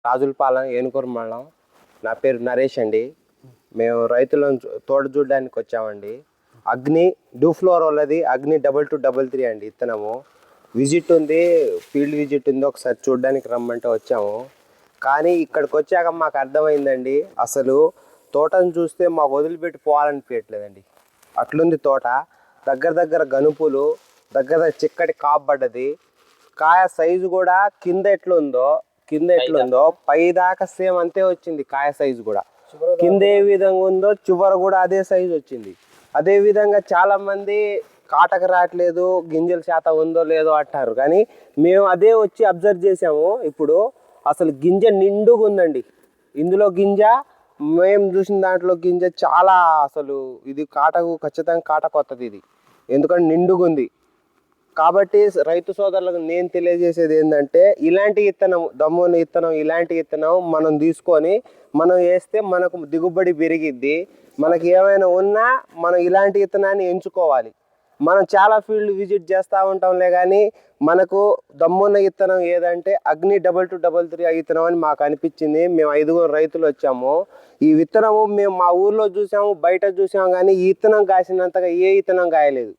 రాజులపాలెం ఏనుకూరు మండలం. నా పేరు నరేష్ అండి. మేము రైతులను తోట చూడడానికి వచ్చామండి. అగ్ని డూఫ్లోర్ వాళ్ళది అగ్ని 2233 అండి ఇత్తనము. విజిట్ ఉంది, ఫీల్డ్ విజిట్ ఉంది, ఒకసారి చూడడానికి రమ్మంటే వచ్చాము. కానీ ఇక్కడికి వచ్చాక మాకు అర్థమైందండి, అసలు తోటను చూస్తే మాకు వదిలిపెట్టి పోవాలనిపించట్లేదండి. అట్లుంది తోట. దగ్గర గనుపులు, దగ్గర చిక్కటి కాపు పడ్డది. కాయ సైజు కూడా కింద ఎట్లుందో పై దాకా సేమ్ అంతే వచ్చింది. కాయ సైజు కూడా కింద ఏ విధంగా ఉందో చివర కూడా అదే సైజు వచ్చింది. అదే విధంగా చాలా మంది కాటక రావట్లేదు, గింజల శాతం ఉందో లేదో అంటారు. కానీ మేము అదే వచ్చి అబ్జర్వ్ చేసాము. ఇప్పుడు అసలు గింజ నిండుగా ఉందండి. ఇందులో గింజ, మేము చూసిన దాంట్లో గింజ చాలా, అసలు ఇది కాటకు ఖచ్చితంగా కాటకు వస్తుంది ఇది, ఎందుకంటే నిండుగా ఉంది. కాబట్టి రైతు సోదరులకు నేను తెలియజేసేది ఏంటంటే, ఇలాంటి ఇత్తనం, దమ్మున ఇత్తనం, ఇలాంటి ఇత్తనం మనం తీసుకొని మనం వేస్తే మనకు దిగుబడి పెరిగిద్ది. మనకి ఏమైనా ఉన్నా మనం ఇలాంటి ఇత్తనాన్ని ఎంచుకోవాలి. మనం చాలా ఫీల్డ్ విజిట్ చేస్తూ ఉంటాంలే, కానీ మనకు దమ్మున్న ఇత్తనం ఏదంటే అగ్ని 2233 ఇత్తనం అని మాకు అనిపించింది. మేము 5 రైతులు వచ్చాము. ఈ విత్తనము మేము మా ఊర్లో చూసాము, బయట చూసాము, కానీ ఈ ఇత్తనం కాసినంతగా ఏ ఇత్తనం కాయలేదు.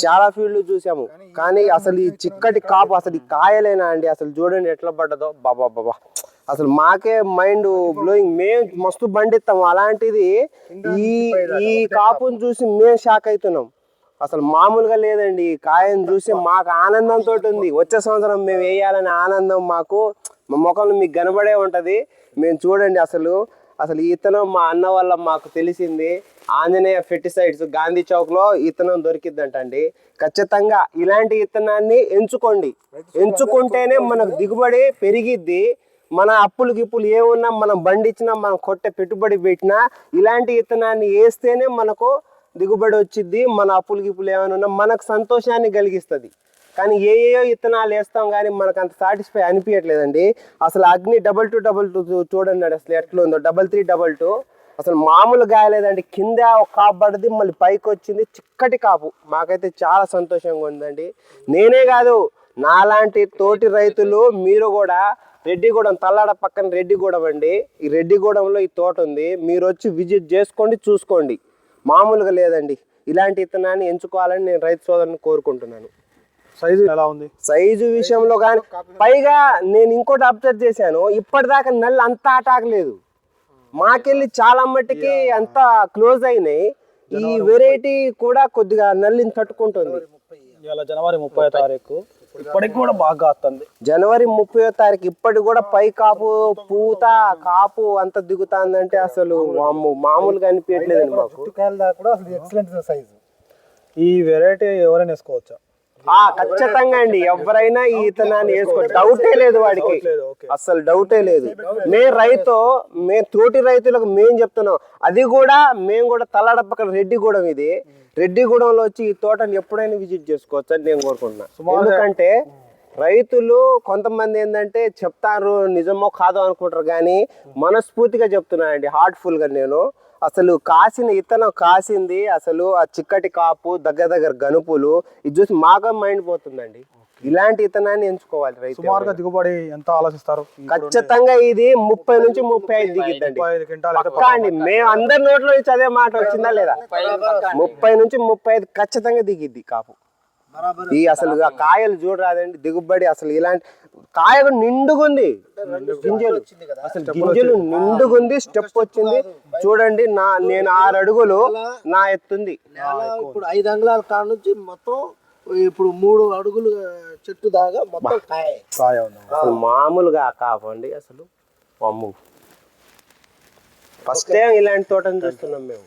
చాలా ఫీల్డ్ చూసాము, కానీ అసలు ఈ చిక్కటి కాపు, అసలు ఈ కాయలేనా అండి? అసలు చూడండి ఎట్లా పడ్డదో. బాబా అసలు మాకే మైండ్ బ్లోయింగ్. మేము మస్తు బండిస్తాము, అలాంటిది ఈ కాపుని చూసి మేము షాక్ అవుతున్నాం. అసలు మామూలుగా లేదండి. కాయను చూసి మాకు ఆనందంతో ఉంది. వచ్చే సంవత్సరం మేము వేయాలనే ఆనందం మాకు మా ముఖంలో మీకు కనబడే ఉంటుంది. మేము చూడండి, అసలు ఈ ఇత్తనం మా అన్న వల్ల మాకు తెలిసింది. ఆంజనేయ ఫెర్టిసైడ్స్ గాంధీ చౌక్లో ఇత్తనం దొరికిద్దంటండి. ఖచ్చితంగా ఇలాంటి ఇత్తనాన్ని ఎంచుకోండి. ఎంచుకుంటేనే మనకు దిగుబడి పెరిగిద్ది. మన అప్పులు గిప్పులు ఏమున్నా, మనం బండిచ్చినా, మనం కొట్టే పెట్టుబడి పెట్టినా, ఇలాంటి ఇత్తనాన్ని వేస్తేనే మనకు దిగుబడి వచ్చిద్ది. మన అప్పులు గిప్పులు ఏమైనా ఉన్నా మనకు సంతోషాన్ని కలిగిస్తుంది. కానీ ఏయో ఇత్తనాలు వేస్తాం, కానీ మనకు అంత సాటిస్ఫై అనిపించట్లేదండి. అసలు అగ్ని 2222 చూడండి అసలు ఎట్లుందో. 3322 అసలు మామూలు గాయలేదండి. కింద ఒక కాపు పడ్డది, మళ్ళీ పైకి వచ్చింది చిక్కటి కాపు. మాకైతే చాలా సంతోషంగా ఉందండి. నేనే కాదు, నాలాంటి తోటి రైతులు మీరు కూడా, రెడ్డిగూడెం తల్లాడ పక్కన రెడ్డిగూడెం అండి. ఈ రెడ్డిగూడెంలో ఈ తోట ఉంది. మీరు వచ్చి విజిట్ చేసుకోండి, చూసుకోండి. మామూలుగా లేదండి. ఇలాంటి ఇత్తనాన్ని ఎంచుకోవాలని నేను రైతు సోదరుని కోరుకుంటున్నాను. సైజు ఎలా ఉంది? సైజు విషయంలో కానీ, పైగా నేను ఇంకోటి అబ్జర్వ్ చేశాను, ఇప్పటిదాకా నల్లి అంత అటాక్ లేదు. మాకెళ్ళి చాలా మట్టికి అంత క్లోజ్ అయినాయి. ఈ వెరైటీ కూడా కొద్దిగా నల్లిని తట్టుకుంటుంది. జనవరి 30వ తారీఖు, ఇప్పటికి కూడా బాగా వస్తుంది. జనవరి 30వ తారీఖు ఇప్పటికి కూడా పై కాపు, పూత, కాపు అంత దిగుతుందంటే అసలు మామూలుగా అనిపించట్లేదండి మాకు. ఈ వెరైటీ ఎవరైనా వేసుకోవచ్చా? ఖచ్చితంగా అండి, ఎవరైనా ఈ ఇత్తనాన్ని వేసుకో, డౌటే లేదు వాడికి, అసలు డౌటే లేదు. మేము తోటి రైతులకు మేము చెప్తున్నాం. అది కూడా మేము కూడా తల్లాడ పక్కన రెడ్డిగూడెం, ఇది రెడ్డిగూడెంలో వచ్చి ఈ తోటని ఎప్పుడైనా విజిట్ చేసుకోవచ్చు అని నేను కోరుకుంటున్నా. ఎందుకంటే రైతులు కొంతమంది ఏంటంటే చెప్తారు, నిజమో కాదో అనుకుంటారు, కానీ మనస్ఫూర్తిగా చెప్తున్నానండి, హార్ట్ఫుల్గా. నేను అసలు కాసిన ఇత్తనం కాసింది, అసలు ఆ చిక్కటి కాపు, దగ్గర గనుపులు, ఇది చూసి మాగా మైండ్ పోతుందండి. ఇలాంటి ఇత్తనాన్ని ఎంచుకోవాలి రైతు. సుమారుగా దిగుబడి ఎంత ఆలోచిస్తారు? ఖచ్చితంగా ఇది 30 నుంచి 35 దిగిద్దండి పక్కా అండి. మేము అందరి నోట్లో చదివే మాట వచ్చిందా లేదా? 30 నుంచి 35 ఖచ్చితంగా దిగిద్ది కాపు. ఈ అసలు కాయలు చూడరాదండి, దిగుబడి అసలు ఇలాంటి కాయ నిండుగుంది. గింజలు నిండుగుంది, స్టెప్ వచ్చింది చూడండి. నేను 6 అడుగులు నా ఎత్తుంది. ఇప్పుడు 5 అంగుళాల కాడ నుంచి మొత్తం ఇప్పుడు 3 అడుగులు చెట్టు దాకా మొత్తం కాయ మామూలుగా కాపండి. అసలు ఫస్ట్ టైం ఇలాంటి తోటను చూస్తున్నాం మేము.